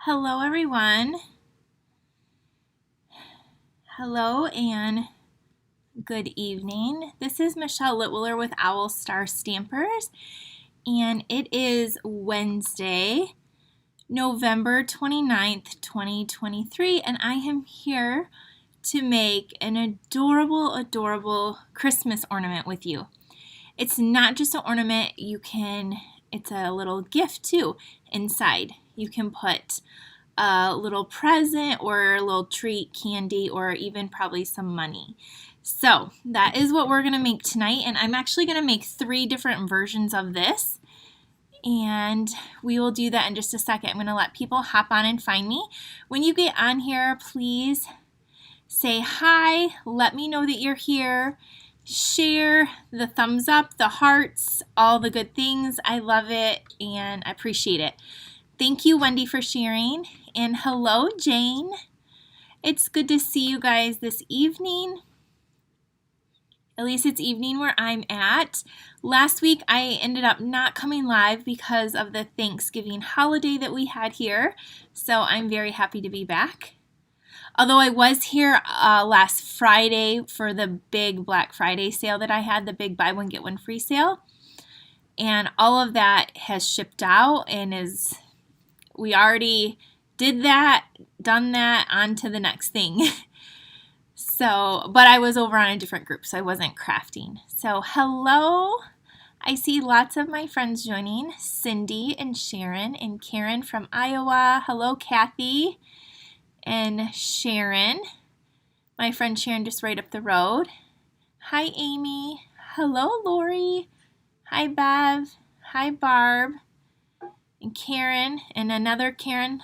Hello everyone. Hello and good evening. This is Michelle Litwiller with Owl Star Stampers, and it is Wednesday, November 29th, 2023, and I am here to make an adorable Christmas ornament with you. It's not just an ornament, it's a little gift too inside. You can put a little present or a little treat, candy, or even probably some money. So that is what we're going to make tonight, and I'm actually going to make 3 different versions of this, and we will do that in just a second. I'm going to let people hop on and find me. When you get on here, please say hi, let me know that you're here, share the thumbs up, the hearts, all the good things. I love it and I appreciate it. Thank you, Wendy, for sharing. And hello, Jane. It's good to see you guys this evening. At least it's evening where I'm at. Last week, I ended up not coming live because of the Thanksgiving holiday that we had here. So I'm very happy to be back. Although I was here last Friday for the big Black Friday sale that I had, the big buy one, get one free sale. And all of that has shipped out and we already did that, done that, on to the next thing. But I was over on a different group, so I wasn't crafting. So hello, I see lots of my friends joining. Cindy and Sharon and Karen from Iowa. Hello, Kathy and Sharon. My friend Sharon just right up the road. Hi, Amy. Hello, Lori. Hi, Bev. Hi, Barb. And Karen and another Karen.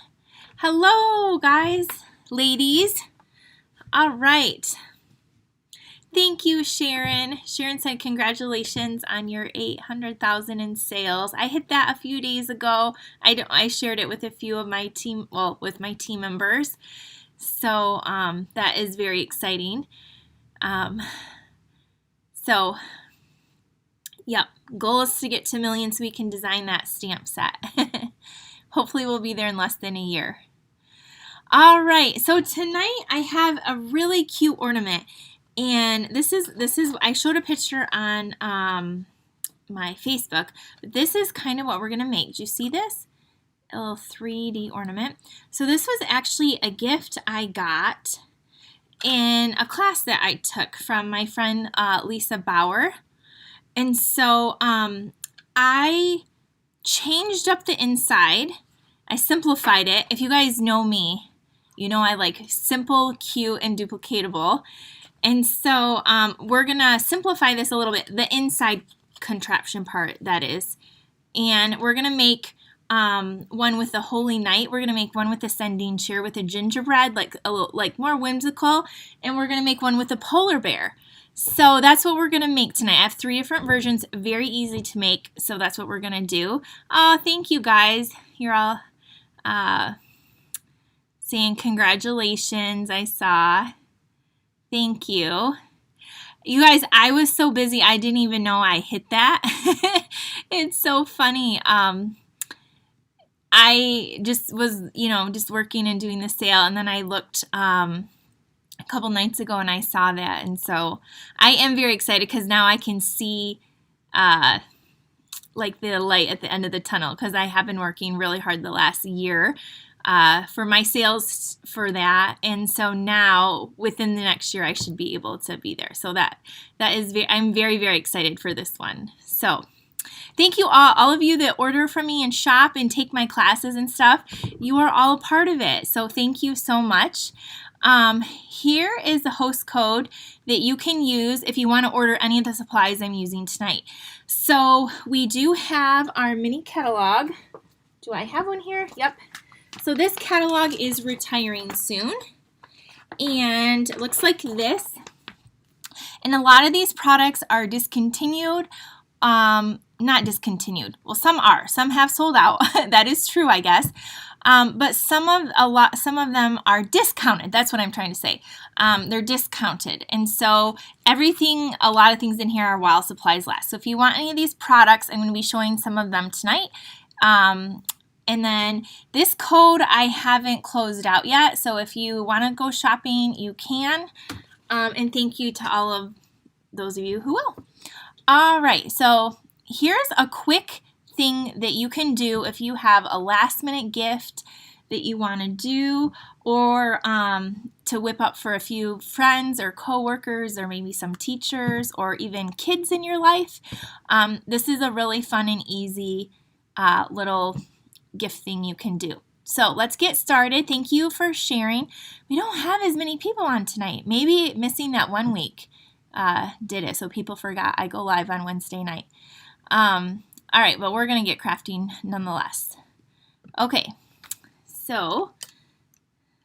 Hello, guys, ladies. All right. Thank you, Sharon. Sharon said congratulations on your 800,000 in sales. I hit that a few days ago. I shared it with a few of my team, with my team members. So that is very exciting. Yep, goal is to get to millions so we can design that stamp set. Hopefully we'll be there in less than a year. All right, so tonight I have a really cute ornament. And this is I showed a picture on my Facebook, but this is kind of what we're going to make. Do you see this? A little 3D ornament. So this was actually a gift I got in a class that I took from my friend Lisa Bauer. And so I changed up the inside. I simplified it. If you guys know me, you know I like simple, cute, and duplicatable. And so we're going to simplify this a little bit, the inside contraption part, that is. And we're going to make one with the Holy Night. We're going to make one with the Sending Chair with a gingerbread, like more whimsical. And we're going to make one with a polar bear. So that's what we're going to make tonight. I have 3 different versions, very easy to make. So that's what we're going to do. Oh, thank you guys. You're all saying congratulations, I saw. Thank you. You guys, I was so busy, I didn't even know I hit that. It's so funny. I just was, just working and doing the sale, and then I looked a couple nights ago and I saw that, and so I am very excited because now I can see like the light at the end of the tunnel, because I have been working really hard the last year for my sales for that, and so now within the next year I should be able to be there. So that is I'm very excited for this one. So thank you all of you that order from me and shop and take my classes and stuff. You are all a part of it, so thank you so much. Here is the host code that you can use if you want to order any of the supplies I'm using tonight. So we do have our mini catalog. Do I have one here? Yep. So this catalog is retiring soon, and it looks like this. And a lot of these products are discontinued. Not discontinued. Well, some are. Some have sold out. That is true, I guess. But some of them are discounted. That's what I'm trying to say. They're discounted, and so a lot of things in here are while supplies last. So if you want any of these products, I'm going to be showing some of them tonight. And then this code I haven't closed out yet, so if you want to go shopping, you can. And thank you to all of those of you who will. All right, so here's a quick thing that you can do if you have a last minute gift that you want to do, or to whip up for a few friends or coworkers or maybe some teachers or even kids in your life. This is a really fun and easy little gift thing you can do. So let's get started. Thank you for sharing. We don't have as many people on tonight. Maybe missing that one week did it, so people forgot I go live on Wednesday night. All right, but we're going to get crafting nonetheless. Okay, so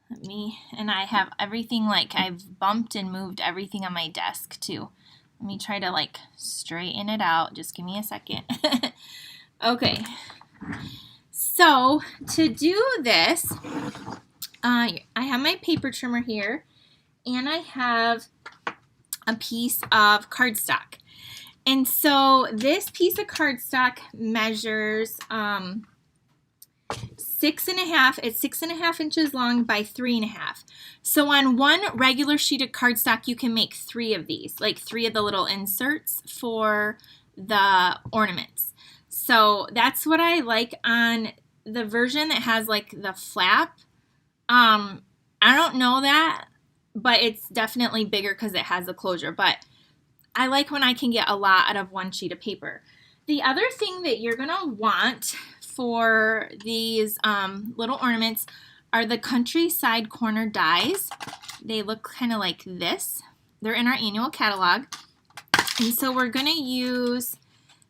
and I have everything, like I've bumped and moved everything on my desk too. Let me try to like straighten it out. Just give me a second. Okay. So to do this, I have my paper trimmer here, and I have a piece of cardstock. And so this piece of cardstock measures 6.5. It's 6.5 inches long by 3.5. So on one regular sheet of cardstock, you can make 3 of these, like 3 of the little inserts for the ornaments. So that's what I like on the version that has like the flap. I don't know that, but it's definitely bigger because it has a closure. But I like when I can get a lot out of one sheet of paper. The other thing that you're going to want for these little ornaments are the countryside corner dies. They look kind of like this. They're in our annual catalog. And so we're going to use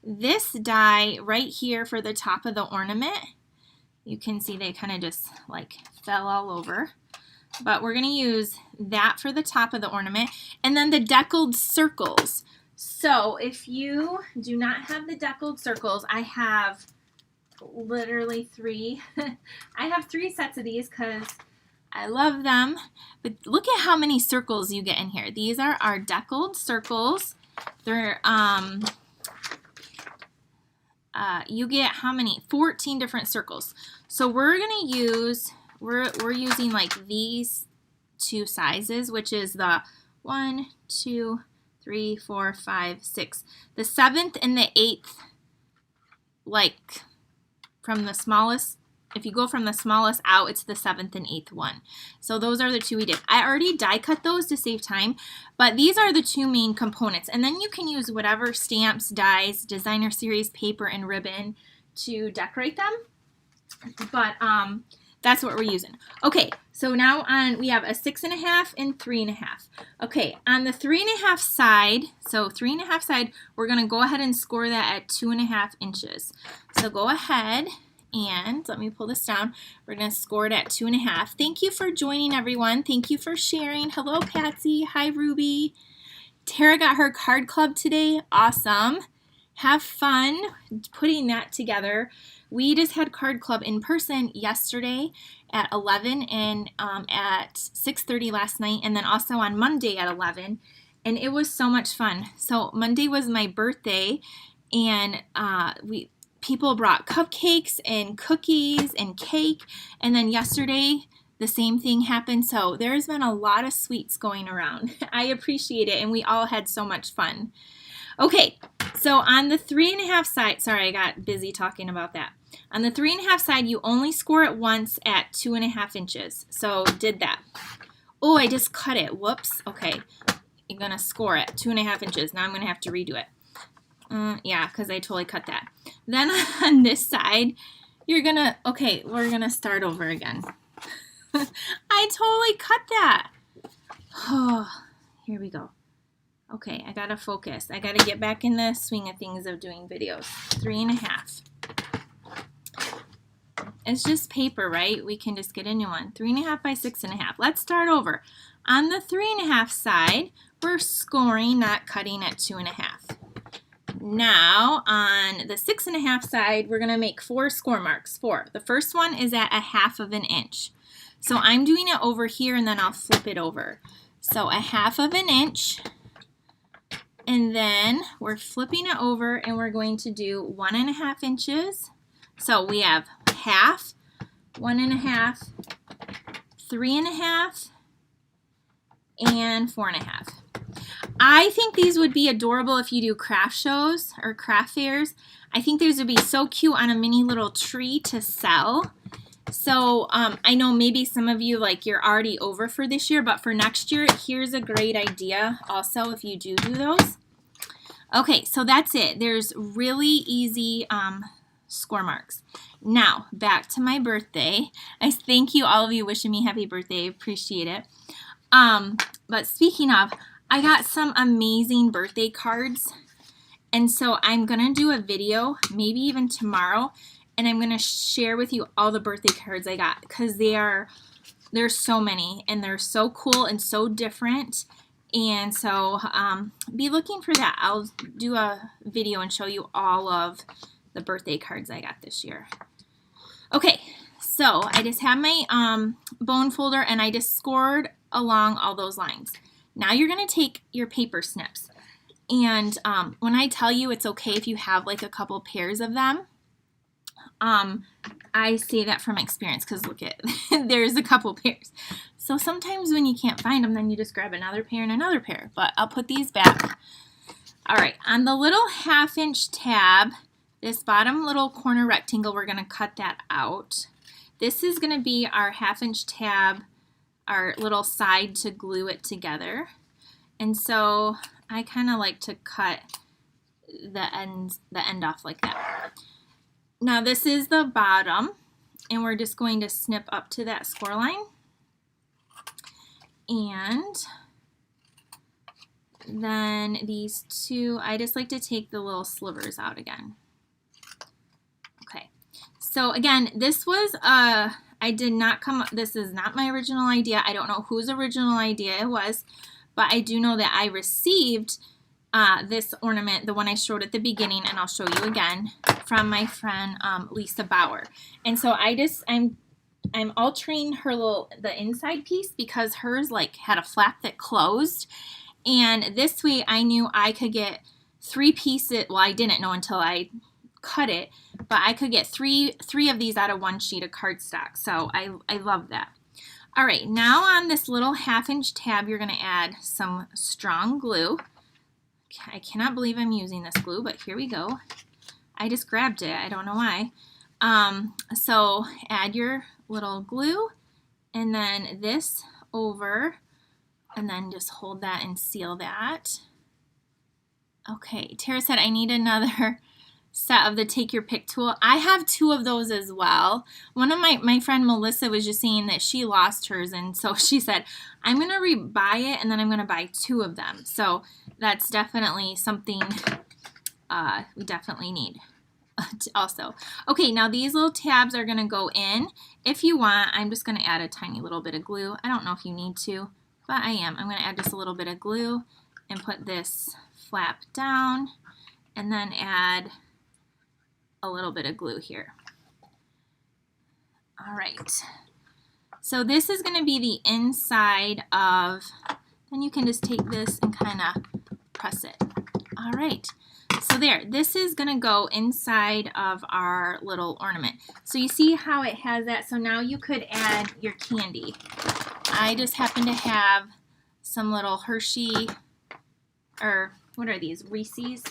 this die right here for the top of the ornament. You can see they kind of just like fell all over. But we're going to use that for the top of the ornament. And then the deckled circles. So if you do not have the deckled circles, I have literally 3. I have 3 sets of these because I love them. But look at how many circles you get in here. These are our deckled circles. They're you get how many? 14 different circles. So we're gonna use we're using like these 2 sizes, which is the 1, 2, 3, 4, 5, 6. The 7th and the 8th, like from the smallest, if you go from the smallest out, it's the 7th and 8th one. So those are the 2 we did. I already die cut those to save time, but these are the 2 main components. And then you can use whatever stamps, dies, designer series paper, and ribbon to decorate them. But that's what we're using. Okay, so now we have a 6.5 and 3.5. Okay, on the 3.5 side, so 3.5 side, we're going to go ahead and score that at 2.5 inches. So go ahead and let me pull this down. We're going to score it at 2.5. Thank you for joining, everyone. Thank you for sharing. Hello, Patsy. Hi, Ruby. Tara got her card club today. Awesome. Have fun putting that together. We just had card club in person yesterday at 11 and at 6:30 last night, and then also on Monday at 11, and it was so much fun. So Monday was my birthday, and people brought cupcakes and cookies and cake, and then yesterday the same thing happened. So there's been a lot of sweets going around. I appreciate it, and we all had so much fun. Okay, so on the 3.5 side, sorry, I got busy talking about that. On the 3.5 side, you only score it once at 2.5 inches. So did that. Oh, I just cut it. Whoops. Okay, you're gonna score it 2.5 inches. Now I'm gonna have to redo it. Yeah, because I totally cut that. Then on this side, you're gonna, okay, we're gonna start over again. I totally cut that. Oh, here we go. Okay, I gotta focus. I gotta get back in the swing of things of doing videos. 3.5. It's just paper, right? We can just get a new one. 3.5 by 6.5. Let's start over. On the 3.5 side, we're scoring, not cutting, at 2.5. Now, on the 6.5 side, we're gonna make 4 score marks. 4. The first one is at 1/2 inch. So I'm doing it over here, and then I'll flip it over. So 1/2 inch. And then we're flipping it over, and we're going to do 1.5 inches. So we have half, 1.5, 3.5, and 4.5. I think these would be adorable if you do craft shows or craft fairs. I think these would be so cute on a mini little tree to sell. So I know maybe some of you, like, you're already over for this year, but for next year, here's a great idea also if you do those. Okay, so that's it. There's really easy score marks. Now, back to my birthday. I thank you, all of you wishing me happy birthday. Appreciate it. But speaking of, I got some amazing birthday cards. And so I'm going to do a video, maybe even tomorrow, and I'm going to share with you all the birthday cards I got because there's so many and they're so cool and so different. And so be looking for that. I'll do a video and show you all of the birthday cards I got this year. Okay, so I just have my bone folder and I just scored along all those lines. Now you're going to take your paper snips. And when I tell you it's okay if you have like a couple pairs of them, I say that from experience because look at, there's a couple pairs. So sometimes when you can't find them, then you just grab another pair and another pair. But I'll put these back. All right, on the little 1/2-inch tab, this bottom little corner rectangle, we're going to cut that out. This is going to be our 1/2-inch tab, our little side to glue it together. And so I kind of like to cut the end off like that. Now this is the bottom, and we're just going to snip up to that score line. And then these two, I just like to take the little slivers out again. Okay, so again, this was I did not come up, this is not my original idea. I don't know whose original idea it was, but I do know that I received this ornament, the one I showed at the beginning, and I'll show you again, from my friend Lisa Bauer. And so I'm altering her the inside piece because hers like had a flap that closed, and this way I knew I could get 3 pieces. Well, I didn't know until I cut it, but I could get three of these out of 1 sheet of cardstock. So I love that. All right, now on this little 1/2-inch tab, you're going to add some strong glue. I cannot believe I'm using this glue, but here we go. I just grabbed it. I don't know why. So add your little glue and then this over, and then just hold that and seal that. Okay, Tara said I need another set of the take your pick tool. I have 2 of those as well. One of my friend Melissa was just saying that she lost hers, and so she said I'm gonna rebuy it and then I'm gonna buy 2 of them. So that's definitely something we definitely need also. Okay, now these little tabs are gonna go in. If you want, I'm just gonna add a tiny little bit of glue. I don't know if you need to, but I am. I'm gonna add just a little bit of glue and put this flap down and then add a little bit of glue here. All right, so this is going to be the inside of, then you can just take this and kind of press it. All right, so there, this is going to go inside of our little ornament. So you see how it has that, so now you could add your candy. I just happen to have some little Hershey, or what are these, Reese's?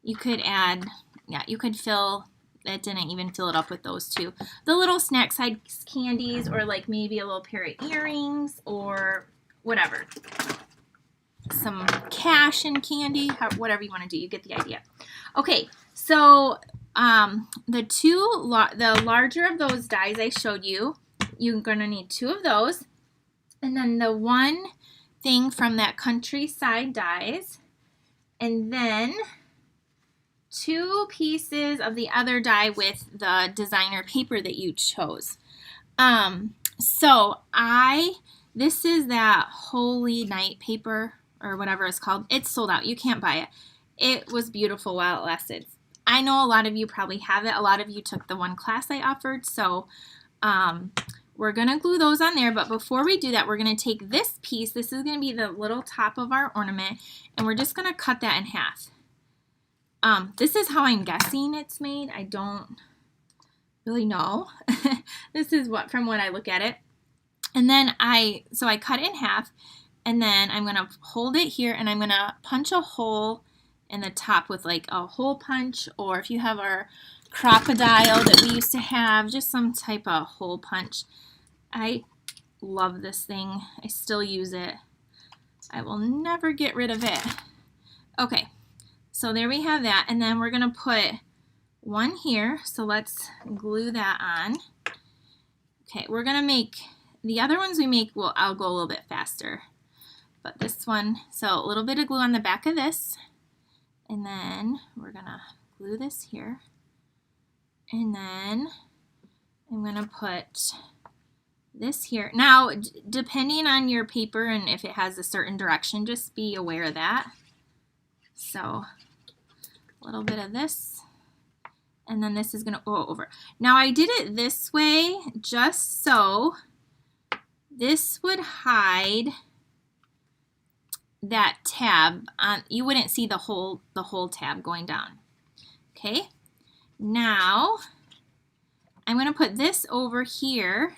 You could add, yeah, you could fill, that didn't even fill it up with those 2. The little snack size candies, or like maybe a little pair of earrings or whatever. Some cash and candy, whatever you want to do, you get the idea. Okay, so the larger of those dies I showed you, you're going to need 2 of those. And then the one thing from that countryside dies. And then 2 pieces of the other die with the designer paper that you chose. So this is that Holy Night paper or whatever it's called. It's sold out. You can't buy it. It was beautiful while it lasted. I know a lot of you probably have it. A lot of you took the one class I offered. So we're going to glue those on there. But before we do that, we're going to take this piece. This is going to be the little top of our ornament. And we're just going to cut that in half. This is how I'm guessing it's made. I don't really know. This is from what I look at it. And then so I cut it in half, and then I'm going to hold it here, and I'm going to punch a hole in the top with like a hole punch, or if you have our crocodile that we used to have, just some type of hole punch. I love this thing. I still use it. I will never get rid of it. Okay, so there we have that, and then we're going to put one here, so let's glue that on. Okay, we're going to make, the other ones we make, I'll go a little bit faster, but this one, so a little bit of glue on the back of this, and then we're going to glue this here, and then I'm going to put this here. Now, depending on your paper and if it has a certain direction, just be aware of that. So, a little bit of this, and then this is going to go over. Now, I did it this way just so this would hide that tab. You wouldn't see the whole tab going down. Okay, now I'm going to put this over here,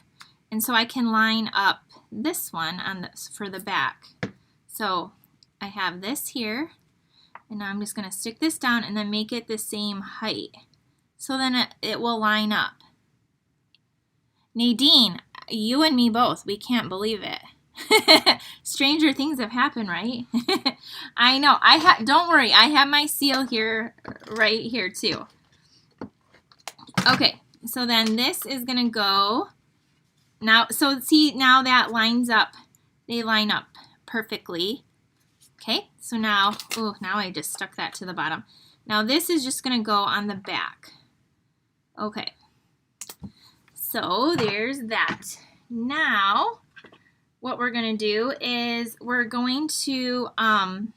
and so I can line up this one on this for the back. So I have this here, and now I'm just going to stick this down and then make it the same height. So then it will line up. Nadine, you and me both, we can't believe it. Stranger things have happened, right? I know. Don't worry, I have my seal here, right here too. Okay, so then this is going to go now. So see, now that lines up. They line up perfectly. Okay, so now, now I just stuck that to the bottom. Now this is just going to go on the back. Okay, so there's that. Now, what we're going to do is we're going to, I'm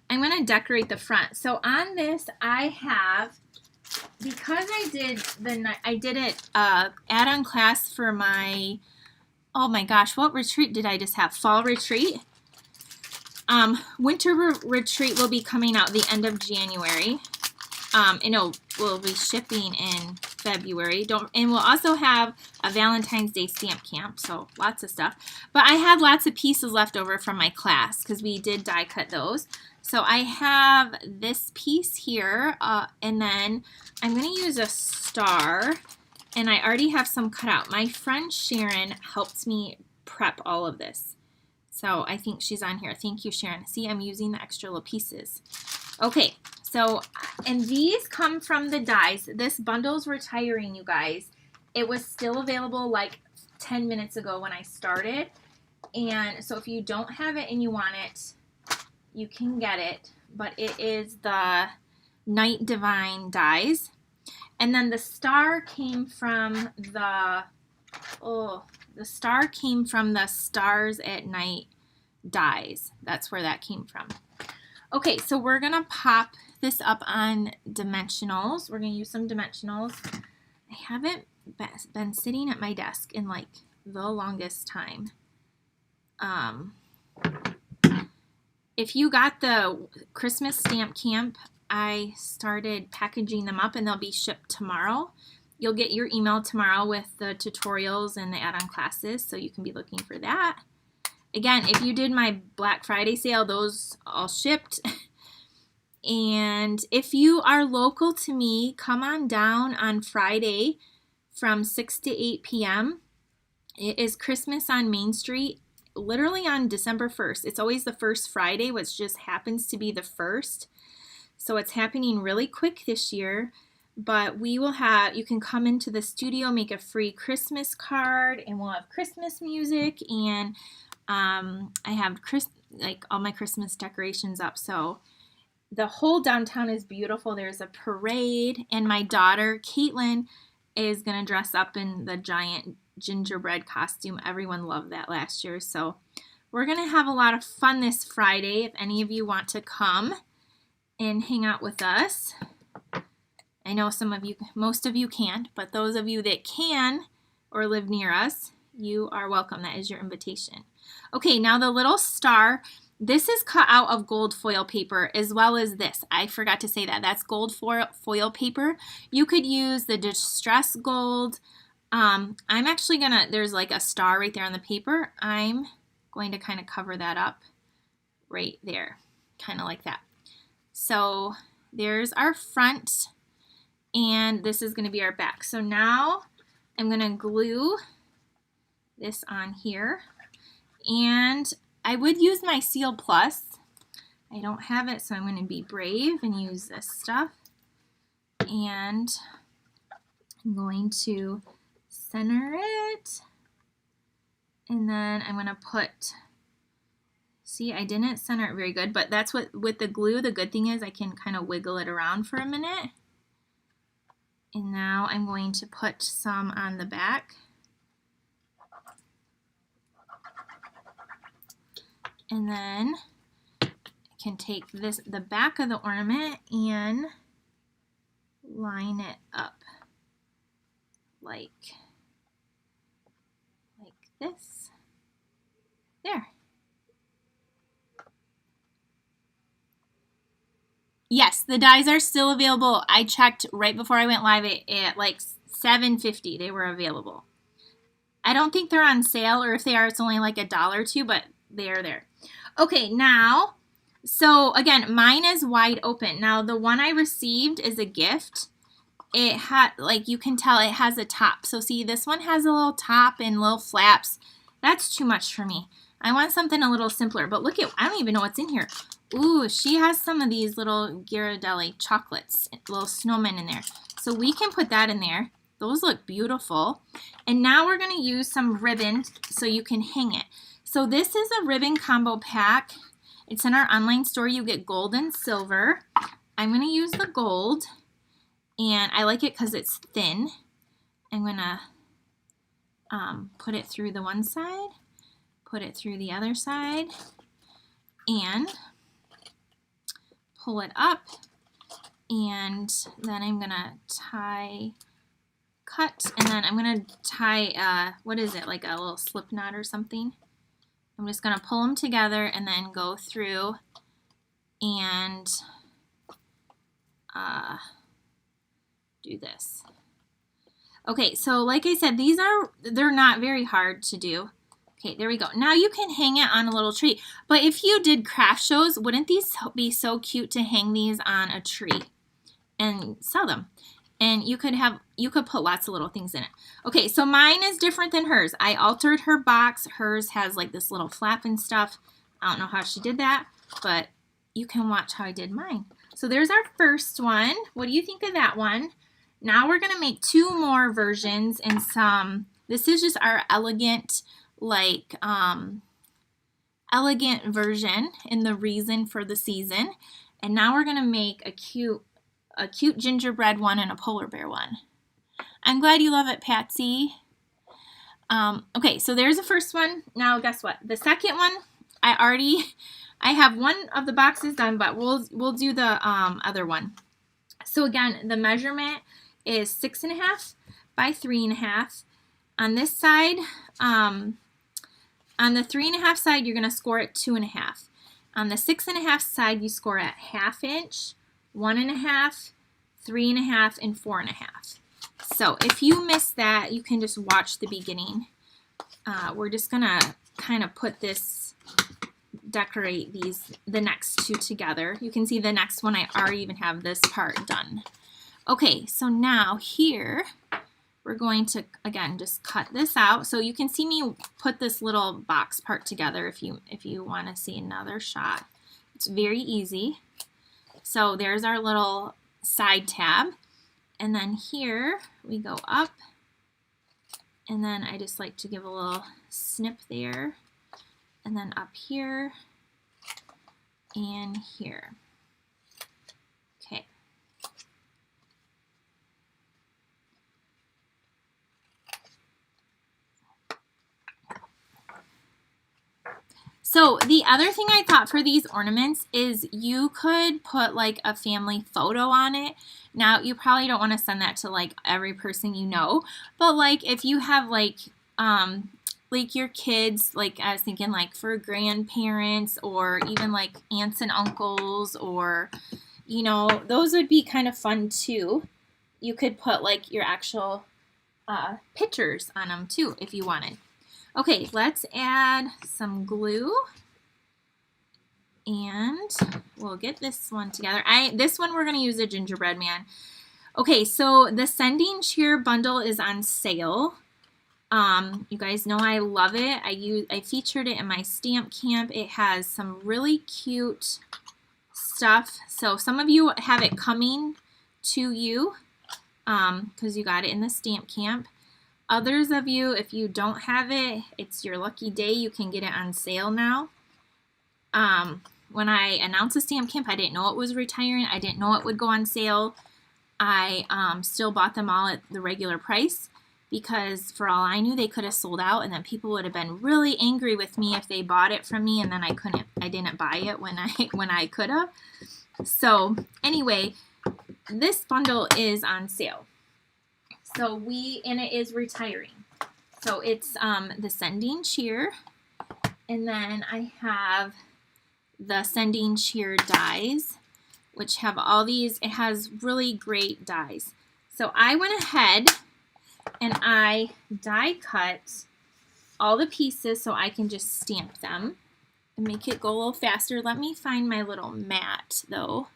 going to decorate the front. So on this, I have, because I did it add-on class for my, oh my gosh, what retreat did I just have? Fall retreat. Winter retreat will be coming out the end of January. And we'll be shipping in February. And we'll also have a Valentine's Day stamp camp, so lots of stuff. But I had lots of pieces left over from my class because we did die cut those. So I have this piece here, and then I'm going to use a star, and I already have some cut out. My friend Sharon helped me prep all of this. So I think she's on here. Thank you, Sharon. See, I'm using the extra little pieces. Okay, so, and these come from the dies. This bundle's retiring, you guys. It was still available like 10 minutes ago when I started. And so if you don't have it and you want it, you can get it. But it is the Night Divine dies. And then the star came from the Stars at Night dies. That's where that came from. Okay, so we're going to pop this up on dimensionals. We're going to use some dimensionals. I haven't been sitting at my desk in like the longest time. If you got the Christmas stamp camp, I started packaging them up and they'll be shipped tomorrow. You'll get your email tomorrow with the tutorials and the add-on classes, so you can be looking for that. Again, if you did my Black Friday sale, those all shipped. And if you are local to me, come on down on Friday from 6 to 8 p.m. It is Christmas on Main Street, literally on December 1st. It's always the first Friday, which just happens to be the 1st. So it's happening really quick this year. But we will have, you can come into the studio, make a free Christmas card, and we'll have Christmas music, and I have like all my Christmas decorations up. So the whole downtown is beautiful. There's a parade, and my daughter Caitlin is gonna dress up in the giant gingerbread costume. Everyone loved that last year. So we're gonna have a lot of fun this Friday. If any of you want to come and hang out with us. I know most of you can't, but those of you that can or live near us, you are welcome. That is your invitation. Okay, now the little star, This is cut out of gold foil paper as well as this. I forgot to say that. That's gold foil paper. You could use the distress gold. I'm actually gonna, there's like a star right there on the paper. I'm going to kind of cover that up right there, kind of like that. So there's our front, and this is going to be our back. So now I'm going to glue this on here, and I would use my Seal Plus. I don't have it, so I'm going to be brave and use this stuff. And I'm going to center it, and then I'm going to put, see, I didn't center it very good, but that's what, with the glue, the good thing is I can kind of wiggle it around for a minute. And now I'm going to put some on the back. And then I can take this, the back of the ornament, and line it up like this. There. Yes, the dies are still available. I checked right before I went live at like $7.50. They were available. I don't think they're on sale, or if they are, it's only like $1 or $2, but they are there. Okay, now, so again, mine is wide open. Now, the one I received is a gift. It had, like, you can tell it has a top. So see, this one has a little top and little flaps. That's too much for me. I want something a little simpler, but look at, I don't even know what's in here. Ooh, she has some of these little Ghirardelli chocolates, little snowmen in there. So we can put that in there. Those look beautiful. And now we're going to use some ribbon so you can hang it. So this is a ribbon combo pack. It's in our online store. You get gold and silver. I'm going to use the gold, and I like it because it's thin. I'm going to put it through the one side, put it through the other side, and pull it up, and then I'm going to cut, and then I'm going to tie, what is it, like a little slip knot or something? I'm just going to pull them together and then go through and do this. Okay, so like I said, they're not very hard to do. Okay, there we go. Now you can hang it on a little tree. But if you did craft shows, wouldn't these be so cute to hang these on a tree and sell them? And you could put lots of little things in it. Okay, so mine is different than hers. I altered her box. Hers has like this little flap and stuff. I don't know how she did that, but you can watch how I did mine. So there's our first one. What do you think of that one? Now we're gonna make two more versions and some, this is just our elegant, like, elegant version in the reason for the season. And now we're gonna make a cute gingerbread one and a polar bear one. I'm glad you love it, Patsy. Okay, so there's the first one. Now guess what? The second one, I have one of the boxes done, but we'll do the other one. So again, the measurement is 6.5 by 3.5. On this side, on the 3.5 side, you're gonna score at 2.5. On the 6.5 side, you score at 1/2 inch, 1.5, 3.5, and 4.5. So if you missed that, you can just watch the beginning. We're just gonna kind of put this, decorate the next two together. You can see the next one, I already even have this part done. Okay, so now here, we're going to, again, just cut this out. So you can see me put this little box part together if you want to see another shot. It's very easy. So there's our little side tab. And then here we go up. And then I just like to give a little snip there. And then up here and here. Okay. So the other thing I thought for these ornaments is you could put like a family photo on it. Now you probably don't want to send that to like every person you know, but like if you have like like your kids, like I was thinking like for grandparents or even like aunts and uncles, or, you know, those would be kind of fun too. You could put like your actual pictures on them too if you wanted. Okay, let's add some glue. And we'll get this one together. This one we're going to use a gingerbread man. Okay, so the sending cheer bundle is on sale. You guys know I love it. I featured it in my stamp camp. It has some really cute stuff. So some of you have it coming to you because you got it in the stamp camp. Others of you, if you don't have it, it's your lucky day. You can get it on sale now. When I announced the stamp camp, I didn't know it was retiring. I didn't know it would go on sale. I still bought them all at the regular price because for all I knew, they could have sold out, and then people would have been really angry with me if they bought it from me and then I didn't buy it when I could have. So anyway, this bundle is on sale. So and it is retiring. So it's the sending cheer, and then I have the sending cheer dies, which have all these. It has really great dies. So I went ahead and I die cut all the pieces so I can just stamp them and make it go a little faster. Let me find my little mat though.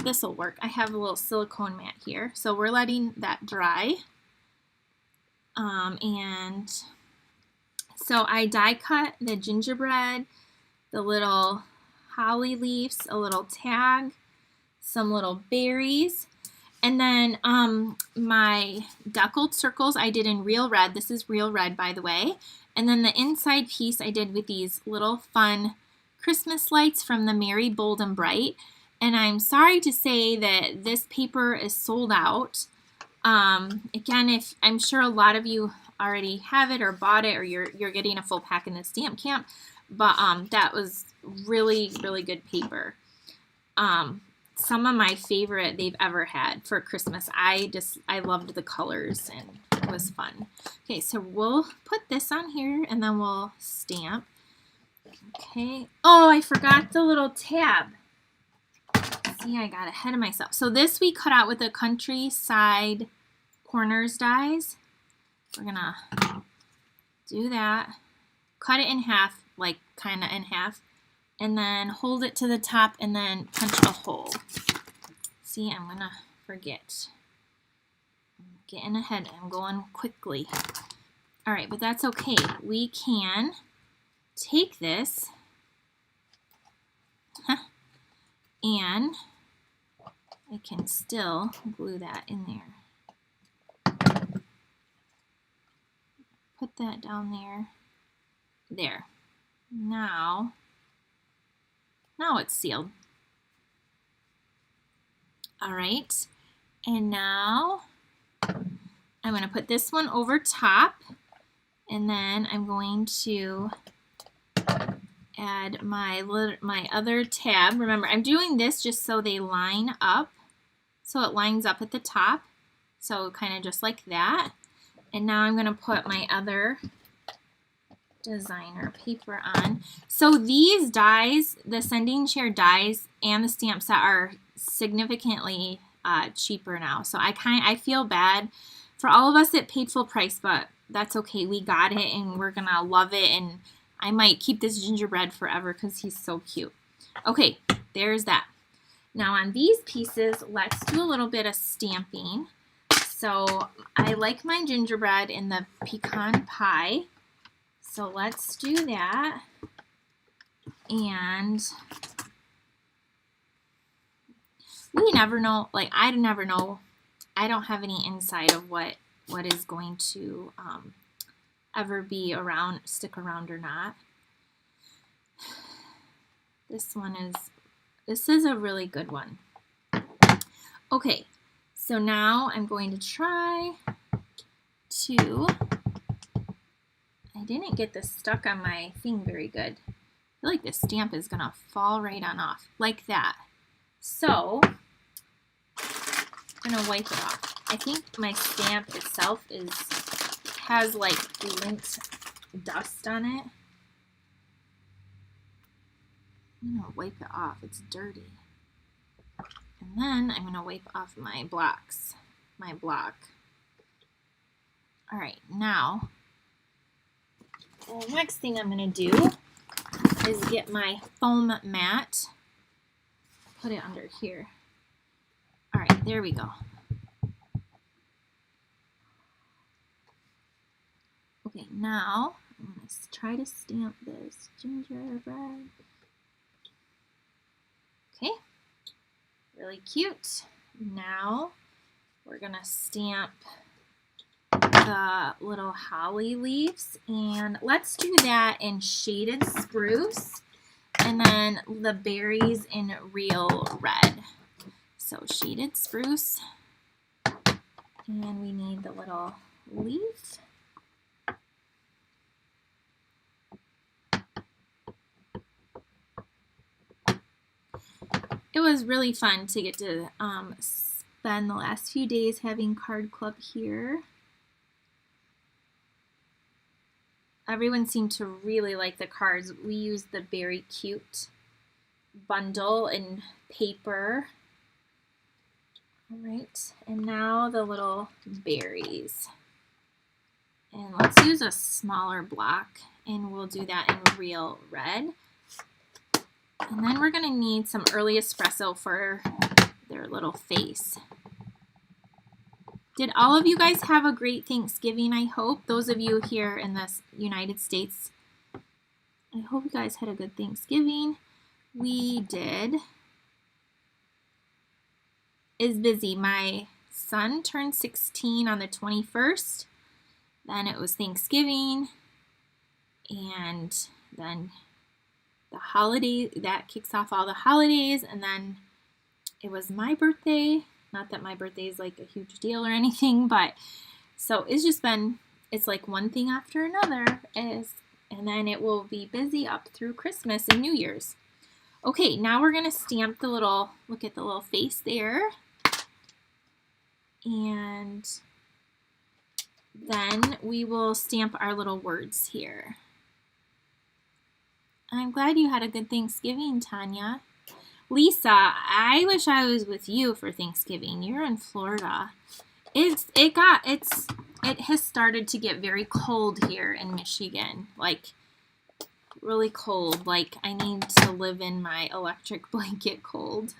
This will work. I have a little silicone mat here. So we're letting that dry. And so I die cut the gingerbread, the little holly leaves, a little tag, some little berries, and then my Deckled circles I did in real red. This is real red, by the way. And then the inside piece I did with these little fun Christmas lights from the Merry Bold and Bright. And I'm sorry to say that this paper is sold out. Again, I'm sure a lot of you already have it or bought it, or you're getting a full pack in the stamp camp. But that was really, really good paper. Some of my favorite they've ever had for Christmas. I loved the colors and it was fun. Okay, so we'll put this on here and then we'll stamp. Okay. Oh, I forgot the little tab. See, I got ahead of myself. So this we cut out with the Countryside Corners dies. We're gonna do that. Cut it in half, like kind of in half, and then hold it to the top and then punch a hole. See, I'm gonna forget. I'm getting ahead. I'm going quickly. All right, but that's okay. We can take this and I can still glue that in there. Put that down there. There. Now it's sealed. All right, and now I'm going to put this one over top, and then I'm going to add my other tab. Remember, I'm doing this just so they line up, so it lines up at the top, so kind of just like that. And now I'm going to put my other designer paper on. So these dies, the sending chair dies and the stamp set, are significantly cheaper now. So I feel bad for all of us that paid full price, but that's okay. We got it and we're gonna love it, and I might keep this gingerbread forever because he's so cute. Okay, there's that. Now on these pieces, let's do a little bit of stamping. So I like my gingerbread in the pecan pie. So let's do that. And we never know, like I never know. I don't have any insight of what is going to ever be around, stick around or not. This is a really good one. Okay, so now I'm going to try to, I didn't get this stuck on my thing very good. I feel like this stamp is gonna fall right on off, like that. So, I'm gonna wipe it off. I think my stamp itself has like lint dust on it. I'm gonna wipe it off, it's dirty. And then I'm gonna wipe off my block. All right, now, the next thing I'm gonna do is get my foam mat, put it under here. All right, there we go. Okay, now I'm going to try to stamp this gingerbread. Okay, really cute. Now we're going to stamp the little holly leaves, and let's do that in shaded spruce and then the berries in real red. So shaded spruce, and we need the little leaf. It was really fun to get to spend the last few days having card club here. Everyone seemed to really like the cards. We used the Beary Cute bundle and paper. All right, and now the little berries. And let's use a smaller block, and we'll do that in real red. And then we're gonna need some early espresso for their little face. Did all of you guys have a great Thanksgiving, I hope? Those of you here in the United States, I hope you guys had a good Thanksgiving. We did. It's busy. My son turned 16 on the 21st. Then it was Thanksgiving. And then the holiday, that kicks off all the holidays. And then it was my birthday. Not that my birthday is like a huge deal or anything, but so it's just been, it's like one thing after another. And then it will be busy up through Christmas and New Year's. Okay, now we're going to stamp the little, look at the little face there. And then we will stamp our little words here. I'm glad you had a good Thanksgiving, Tanya. Lisa, I wish I was with you for Thanksgiving. You're in Florida. It has started to get very cold here in Michigan. Like really cold. Like I need to live in my electric blanket cold.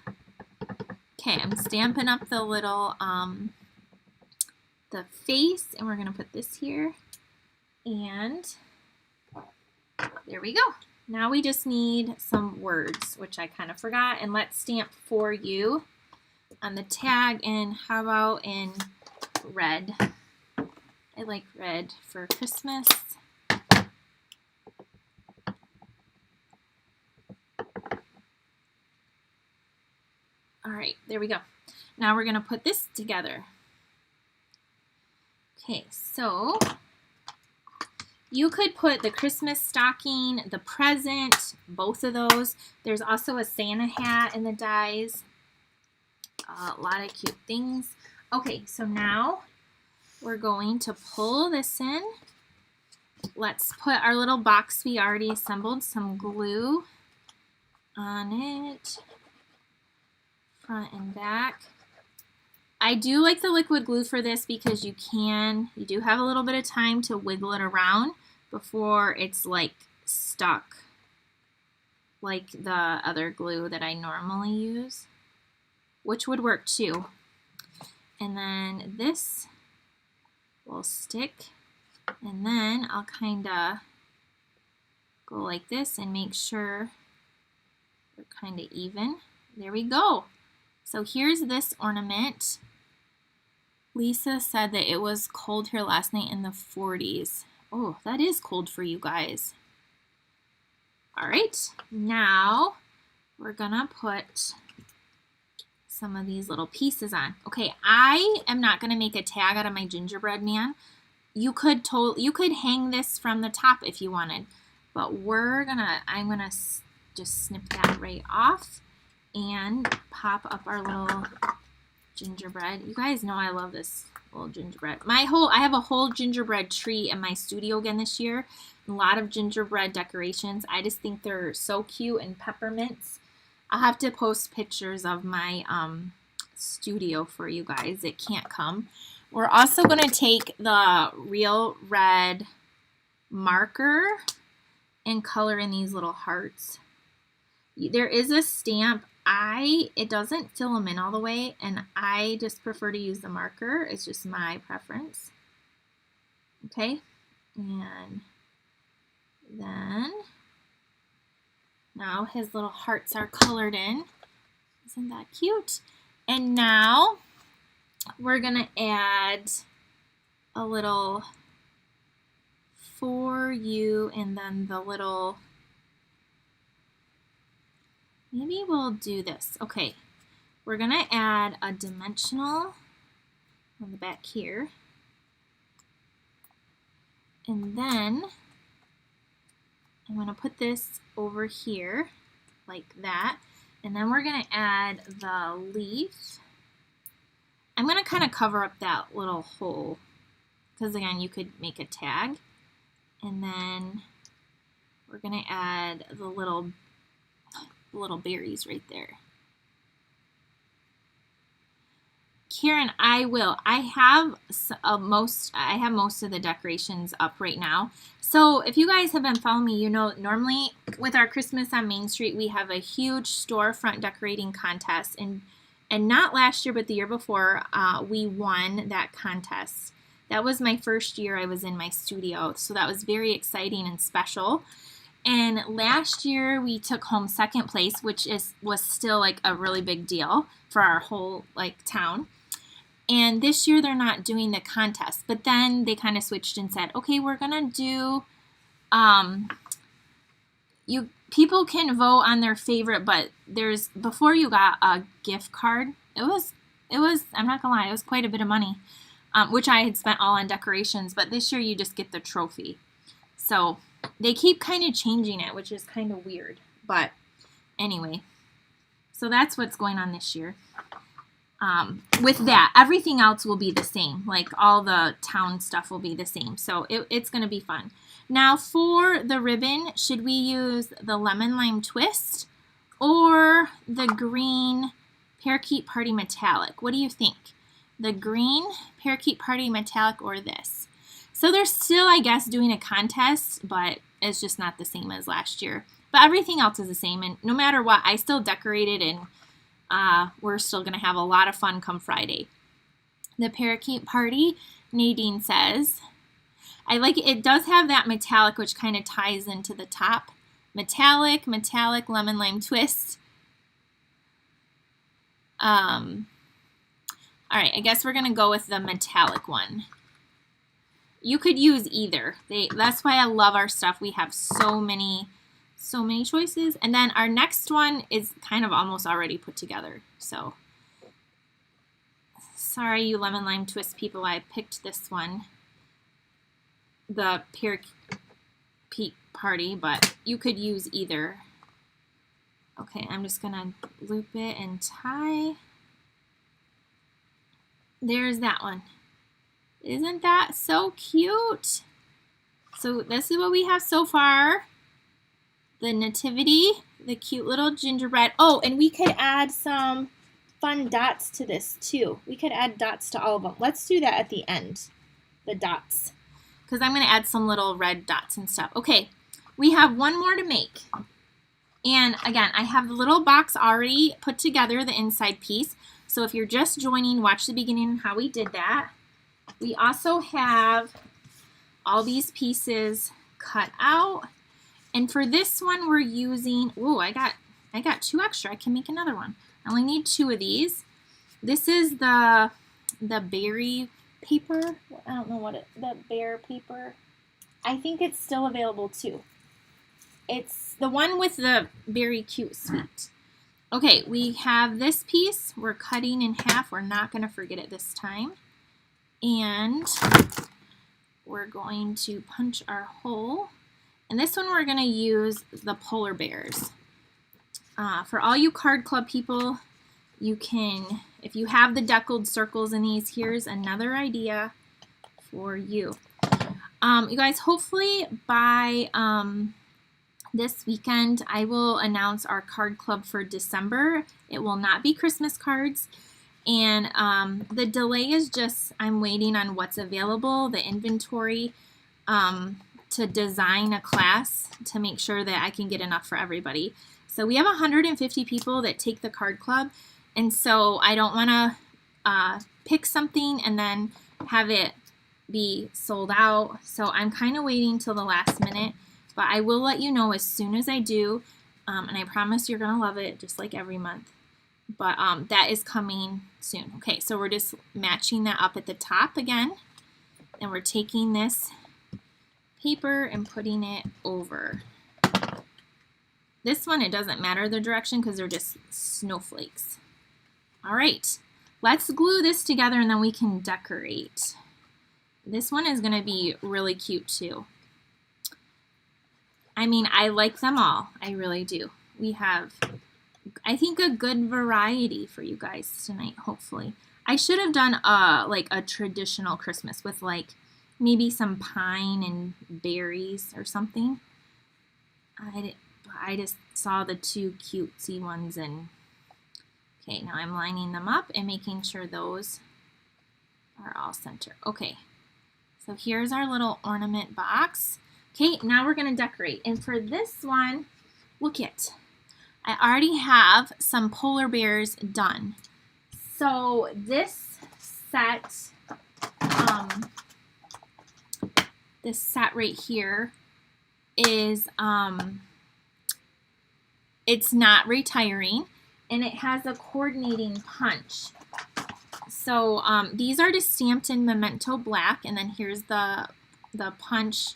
Okay, I'm stamping up the little the face, and we're gonna put this here, and there we go. Now we just need some words, which I kind of forgot, and let's stamp for you on the tag. And how about in red? I like red for Christmas. All right, there we go. Now we're gonna put this together. Okay, so you could put the Christmas stocking, the present, both of those. There's also a Santa hat in the dies. A lot of cute things. Okay, so now we're going to pull this in. Let's put our little box we already assembled, some glue on it, front and back. I do like the liquid glue for this because you do have a little bit of time to wiggle it around before it's like stuck like the other glue that I normally use, which would work too. And then this will stick, and then I'll kind of go like this and make sure they're kind of even. There we go. So here's this ornament. Lisa said that it was cold here last night in the 40s. Oh, that is cold for you guys. All right, now we're gonna put some of these little pieces on. Okay, I am not gonna make a tag out of my gingerbread man. You could hang this from the top if you wanted, but I'm gonna just snip that right off and pop up our little gingerbread. You guys know I love this little gingerbread. I have a whole gingerbread tree in my studio again this year. a lot of gingerbread decorations. I just think they're so cute, and peppermints. I'll have to post pictures of my studio for you guys. It can't come. We're also going to take the real red marker and color in these little hearts. There is a stamp. It doesn't fill them in all the way, and I just prefer to use the marker. It's just my preference. Okay, and then now his little hearts are colored in. Isn't that cute? And now we're gonna add a little for you, and then the little, maybe we'll do this. Okay, we're gonna add a dimensional on the back here. And then I'm gonna put this over here like that. And then we're gonna add the leaf. I'm gonna kind of cover up that little hole because again, you could make a tag. And then we're gonna add the little berries right there. Karen, I will. I have most of the decorations up right now. So if you guys have been following me, you know normally with our Christmas on Main Street, we have a huge storefront decorating contest, and not last year, but the year before, we won that contest. That was my first year I was in my studio, so that was very exciting and special. And last year we took home second place, which was still like a really big deal for our whole town. And this year they're not doing the contest, but then they kind of switched and said, okay, we're gonna do, people can vote on their favorite, but before you got a gift card, it was, I'm not gonna lie, it was quite a bit of money, which I had spent all on decorations, but this year you just get the trophy. So they keep kind of changing it, which is kind of weird, but anyway, so that's what's going on this year. With that, everything else will be the same. Like all the town stuff will be the same. So it's going to be fun. Now for the ribbon, should we use the lemon lime twist or the green parakeet party metallic? What do you think? The green parakeet party metallic or this? So they're still, I guess, doing a contest, but it's just not the same as last year. But everything else is the same, and no matter what, I still decorated, and we're still going to have a lot of fun come Friday. The parakeet party, Nadine says, I like it. It does have that metallic, which kind of ties into the top. Metallic, lemon lime twist. All right, I guess we're going to go with the metallic one. You could use either. That's why I love our stuff. We have so many choices. And then our next one is kind of almost already put together. So sorry, you lemon lime twist people, I picked this one, the parakeet party, but you could use either. Okay, I'm just gonna loop it and tie. There's that one. Isn't that so cute? So this is what we have so far. The nativity, the cute little gingerbread. Oh, and we could add some fun dots to this too. We could add dots to all of them. Let's do that at the end, the dots, because I'm going to add some little red dots and stuff. Okay, we have one more to make. And again, I have the little box already put together, the inside piece. So if you're just joining, watch the beginning how we did that. We also have all these pieces cut out. And for this one, we're using, oh, I got 2 extra. I can make another one. I only need 2 of these. This is the Beary paper. I don't know what the bear paper. I think it's still available too. It's the one with the very cute sweet. Okay, we have this piece. We're cutting in half. We're not going to forget it this time. And we're going to punch our hole. And this one we're going to use the polar bears. For all you card club people, you can, if you have the deckled circles in these, here's another idea for you. You guys, hopefully by this weekend, I will announce our card club for December. It will not be Christmas cards. And the delay is just I'm waiting on what's available, the inventory, to design a class to make sure that I can get enough for everybody. So we have 150 people that take the card club, and so I don't want to pick something and then have it be sold out. So I'm kind of waiting till the last minute, but I will let you know as soon as I do, and I promise you're going to love it just like every month. But that is coming soon. Okay, so we're just matching that up at the top again, and we're taking this paper and putting it over. This one, it doesn't matter the direction because they're just snowflakes. All right, let's glue this together and then we can decorate. This one is going to be really cute too. I mean, I like them all. I really do. We have, I think, a good variety for you guys tonight, hopefully. I should have done like a traditional Christmas with like maybe some pine and berries or something. I just saw the two cutesy ones, and okay, now I'm lining them up and making sure those are all center. Okay, so here's our little ornament box. Okay, now we're going to decorate. And for this one, look it. I already have some polar bears done. So this set right here is it's not retiring, and it has a coordinating punch. So these are just stamped in Memento Black, and then here's the punch.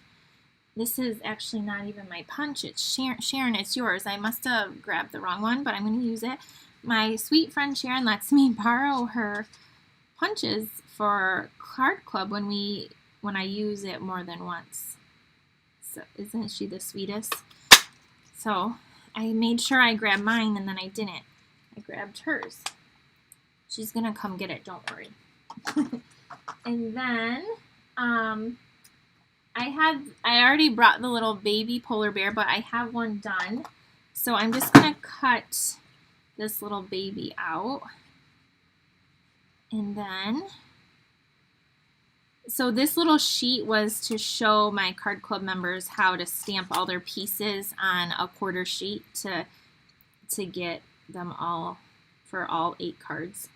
This is actually not even my punch. It's Sharon, it's yours. I must have grabbed the wrong one, but I'm going to use it. My sweet friend Sharon lets me borrow her punches for card club when I use it more than once. So isn't she the sweetest? So I made sure I grabbed mine, and then I didn't. I grabbed hers. She's going to come get it, don't worry. And then I already brought the little baby polar bear, but I have one done. So I'm just going to cut this little baby out. And then, so this little sheet was to show my card club members how to stamp all their pieces on a quarter sheet to get them all for all 8 cards.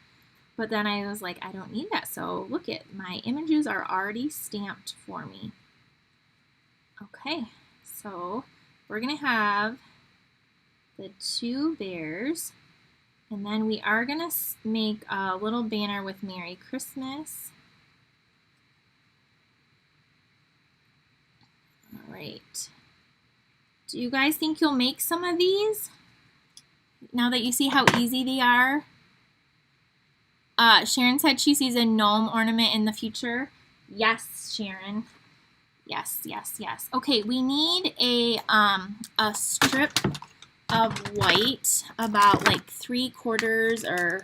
But then I was like, I don't need that. So look it, my images are already stamped for me. Okay, so we're going to have the 2 bears, and then we are going to make a little banner with Merry Christmas. All right. Do you guys think you'll make some of these now that you see how easy they are? Sharon said she sees a gnome ornament in the future. Yes, Sharon. Yes, yes, yes. Okay, we need a strip of white, about like 3/4 or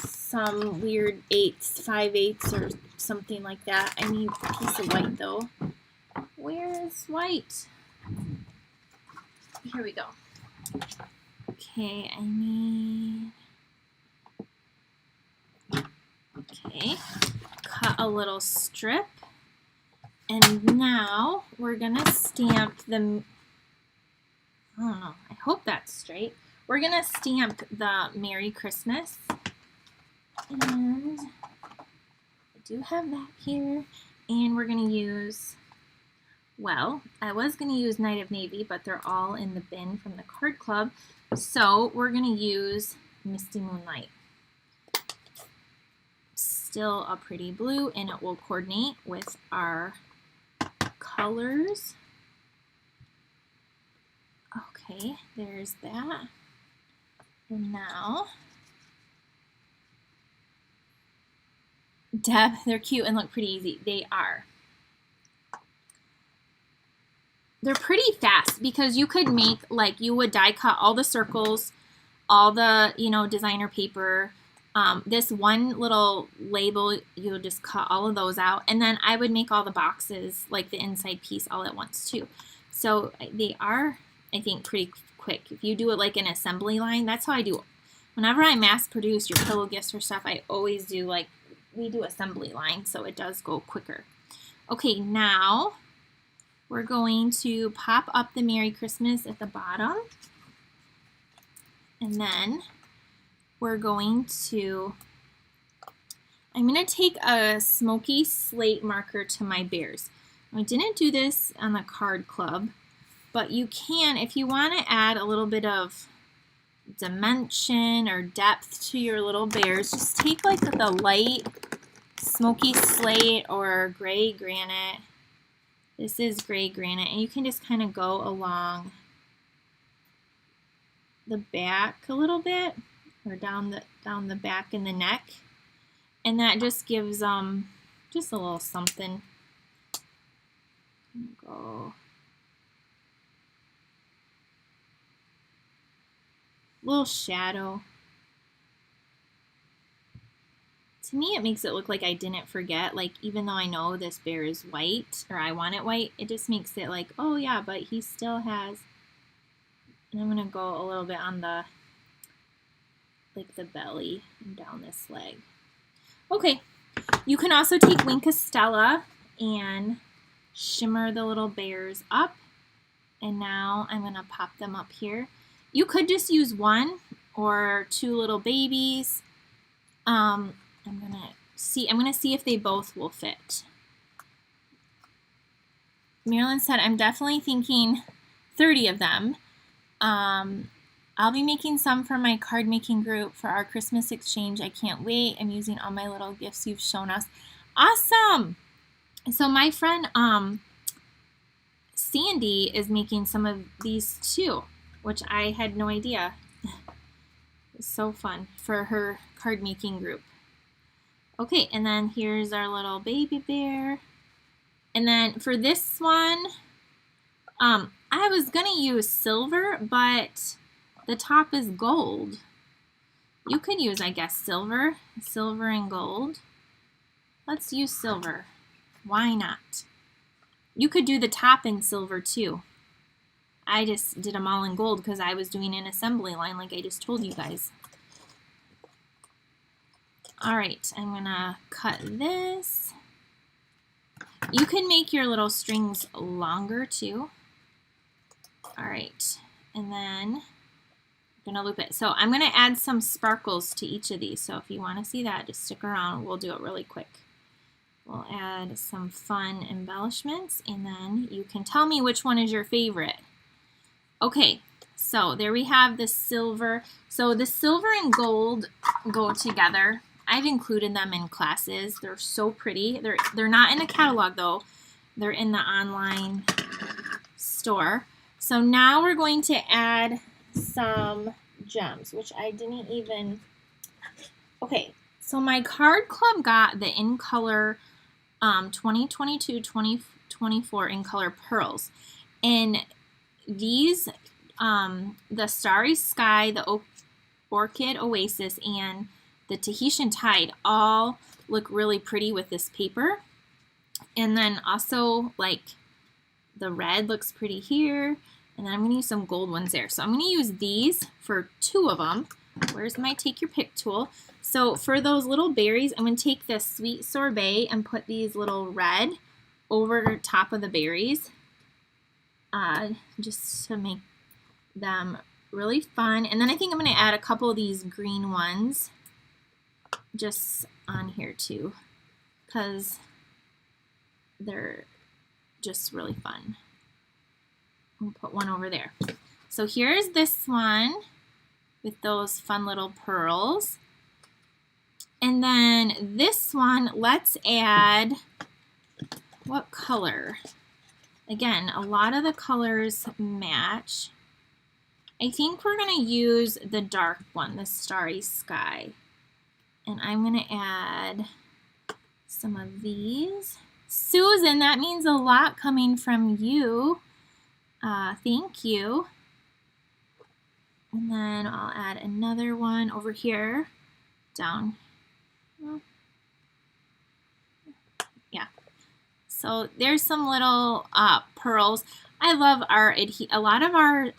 some weird 1/8, 5/8 or something like that. I need a piece of white though. Where's white? Here we go. Okay, I need... Okay, cut a little strip. And now we're going to stamp the, I don't know, I hope that's straight. We're going to stamp the Merry Christmas. And I do have that here. And we're going to use, well, I was going to use Night of Navy, but they're all in the bin from the card club. So we're going to use Misty Moonlight. Still a pretty blue, and it will coordinate with our colors. Okay, there's that. And now, Deb, they're cute and look pretty easy. They are. They're pretty fast because you could make, like, you would die cut all the circles, all the, you know, designer paper, This one little label, you'll just cut all of those out, and then I would make all the boxes, like the inside piece, all at once too. So they are, I think, pretty quick. If you do it like an assembly line, that's how I do it. Whenever I mass produce your pillow gifts or stuff, I always do like, we do assembly line, so it does go quicker. Okay, now we're going to pop up the Merry Christmas at the bottom, and then we're going to, I'm going to take a smoky slate marker to my bears. I didn't do this on the card club, but you can, if you want to add a little bit of dimension or depth to your little bears, just take like the light smoky slate or gray granite. This is gray granite, and you can just kind of go along the back a little bit, or down the back and the neck, and that just gives just a little something. Go little shadow. To me, it makes it look like I didn't forget. Like, even though I know this bear is white, or I want it white, it just makes it like, oh yeah, but he still has. And I'm gonna go a little bit on the, like the belly and down this leg. Okay, you can also take Wink Estella and shimmer the little bears up. And now I'm gonna pop them up here. You could just use one or two little babies. I'm gonna see if they both will fit. Marilyn said, I'm definitely thinking 30 of them. I'll be making some for my card making group for our Christmas exchange. I can't wait. I'm using all my little gifts you've shown us. Awesome! So my friend Sandy is making some of these too, which I had no idea. It's so fun for her card making group. Okay, and then here's our little baby bear. And then for this one, I was gonna use silver, but the top is gold. You could use, I guess, silver and gold. Let's use silver. Why not? You could do the top in silver too. I just did them all in gold because I was doing an assembly line like I just told you guys. All right, I'm gonna cut this. You can make your little strings longer too. All right, and then I'm gonna loop it. So I'm gonna add some sparkles to each of these. So if you wanna see that, just stick around. We'll do it really quick. We'll add some fun embellishments, and then you can tell me which one is your favorite. Okay, so there we have the silver. So the silver and gold go together. I've included them in classes. They're so pretty. They're not in the catalog though. They're in the online store. So now we're going to add some gems, which I didn't even. Okay, so my card club got the In Color 2022-2024 In Color pearls, and these the Starry Sky, the Orchid Oasis, and the Tahitian Tide all look really pretty with this paper. And then also like the red looks pretty here, and then I'm going to use some gold ones there. So I'm going to use these for two of them. Where's my take your pick tool? So for those little berries, I'm going to take this Sweet Sorbet and put these little red over top of the berries, just to make them really fun. And then I think I'm going to add a couple of these green ones just on here too, because they're just really fun. I'll put one over there. So here's this one with those fun little pearls. And then this one, let's add, what color? Again, a lot of the colors match. I think we're going to use the dark one, the Starry Sky. And I'm going to add some of these. Susan, that means a lot coming from you. Thank you. And then I'll add another one over here. down. Yeah. So there's some little pearls. I love a lot of our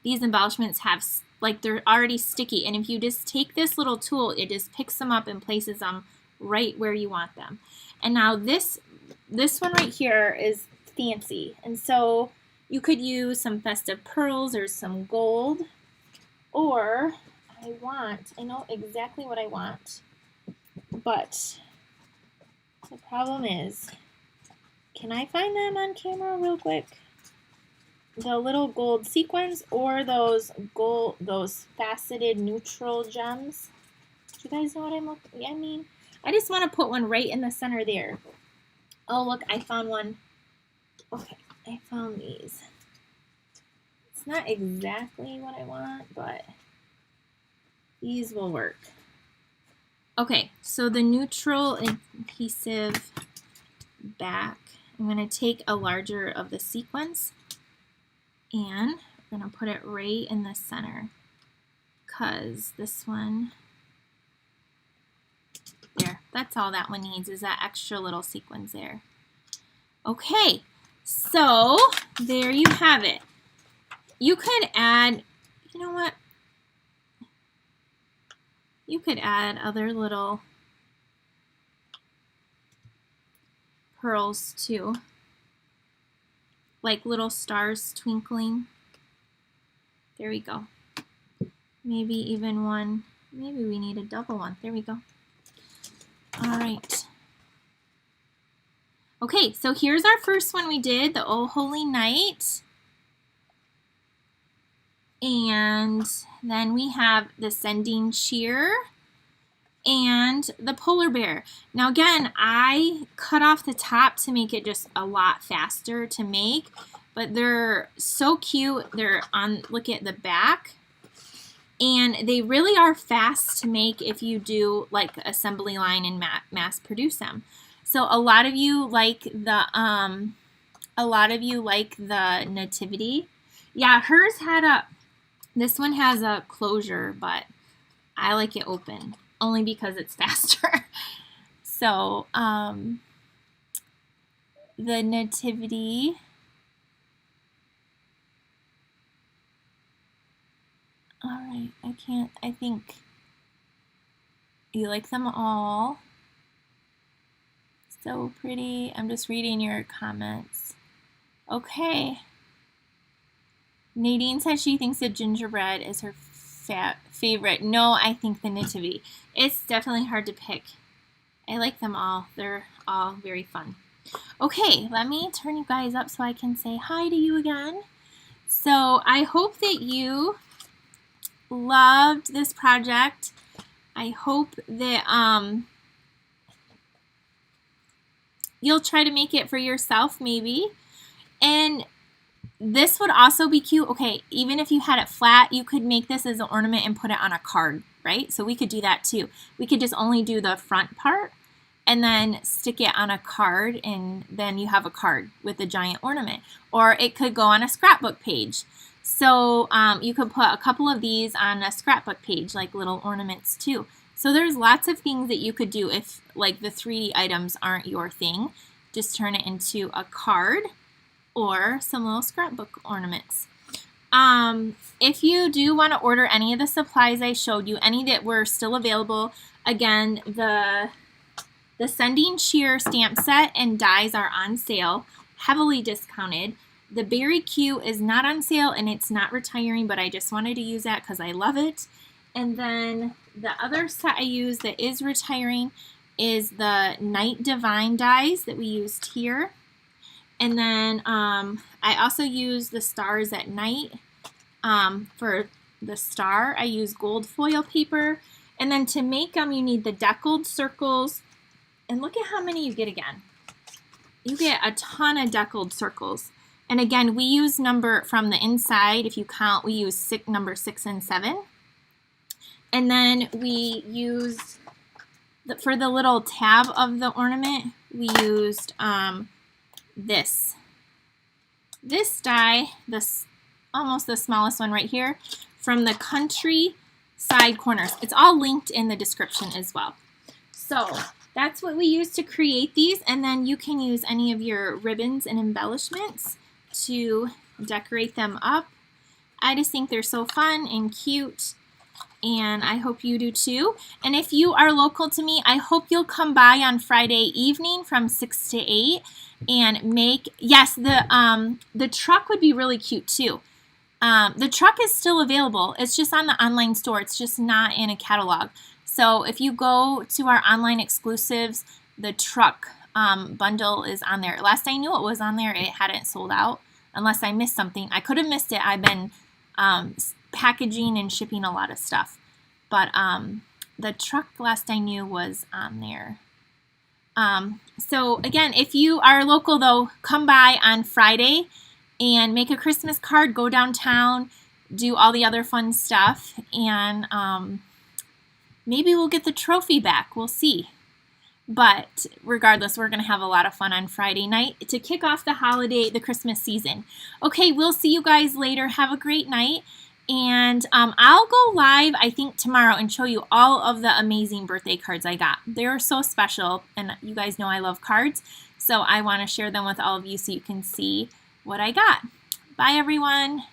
these embellishments have, like, they're already sticky, and if you just take this little tool, it just picks them up and places them right where you want them. And now this one right here is fancy, and so you could use some festive pearls or some gold, or I know exactly what I want, but the problem is, can I find them on camera real quick? The little gold sequins or those faceted neutral gems. Do you guys know what I mean? I just want to put one right in the center there. Oh, look, I found one. Okay, I found these. It's not exactly what I want, but these will work. Okay, so the neutral adhesive back, I'm going to take a larger of the sequins and we're going to put it right in the center, because this one, there, that's all that one needs, is that extra little sequins there. Okay, so there you have it. You could add, you know what? You could add other little pearls too, like little stars twinkling. There we go. Maybe even one, maybe we need a double one. There we go. All right. Okay, so here's our first one we did, the Oh Holy Night. And then we have the Sending Cheer and the Polar Bear. Now again, I cut off the top to make it just a lot faster to make, but they're so cute. They're on, look at the back, and they really are fast to make if you do like assembly line and mass produce them. So a lot of you like the nativity. Yeah, hers had this one has a closure, but I like it open only because it's faster. So the nativity, all right, I think you like them all. So pretty. I'm just reading your comments. Okay. Nadine says she thinks the gingerbread is her favorite. No, I think the nativity. It's definitely hard to pick. I like them all. They're all very fun. Okay, let me turn you guys up so I can say hi to you again. So I hope that you loved this project. I hope that you'll try to make it for yourself maybe. And this would also be cute. Okay, even if you had it flat, you could make this as an ornament and put it on a card, right? So we could do that too. We could just only do the front part and then stick it on a card, and then you have a card with a giant ornament. Or it could go on a scrapbook page. So you could put a couple of these on a scrapbook page, like little ornaments too. So there's lots of things that you could do if like the 3D items aren't your thing. Just turn it into a card or some little scrapbook ornaments. If you do want to order any of the supplies I showed you, any that were still available, again, the Sending Cheer stamp set and dies are on sale, heavily discounted. The Beary Q is not on sale and it's not retiring, but I just wanted to use that because I love it. And then the other set I use that is retiring is the Night Divine dies that we used here. And then I also use the Stars at Night. For the star, I use gold foil paper. And then to make them, you need the Deckled circles. And look at how many you get again. You get a ton of Deckled circles. And again, we use number from the inside. If you count, we use number 6 and 7. And then we used, for the little tab of the ornament, we used this die, almost the smallest one right here, from the Country side corners. It's all linked in the description as well. So that's what we use to create these, and then you can use any of your ribbons and embellishments to decorate them up. I just think they're so fun and cute, and I hope you do too. And if you are local to me, I hope you'll come by on Friday evening from 6 to 8 and make, yes, the truck would be really cute too. The truck is still available. It's just on the online store. It's just not in a catalog. So if you go to our online exclusives, the truck bundle is on there. Last I knew it was on there, it hadn't sold out, unless I missed something. I could have missed it. I've been packaging and shipping a lot of stuff. But the truck, last I knew, was on there. So again, if you are local though, come by on Friday and make a Christmas card, go downtown, do all the other fun stuff, and maybe we'll get the trophy back. We'll see. But regardless, we're going to have a lot of fun on Friday night to kick off the holiday, the Christmas season. Okay, we'll see you guys later. Have a great night. And I'll go live, I think, tomorrow and show you all of the amazing birthday cards I got. They're so special, and you guys know I love cards. So I want to share them with all of you so you can see what I got. Bye, everyone.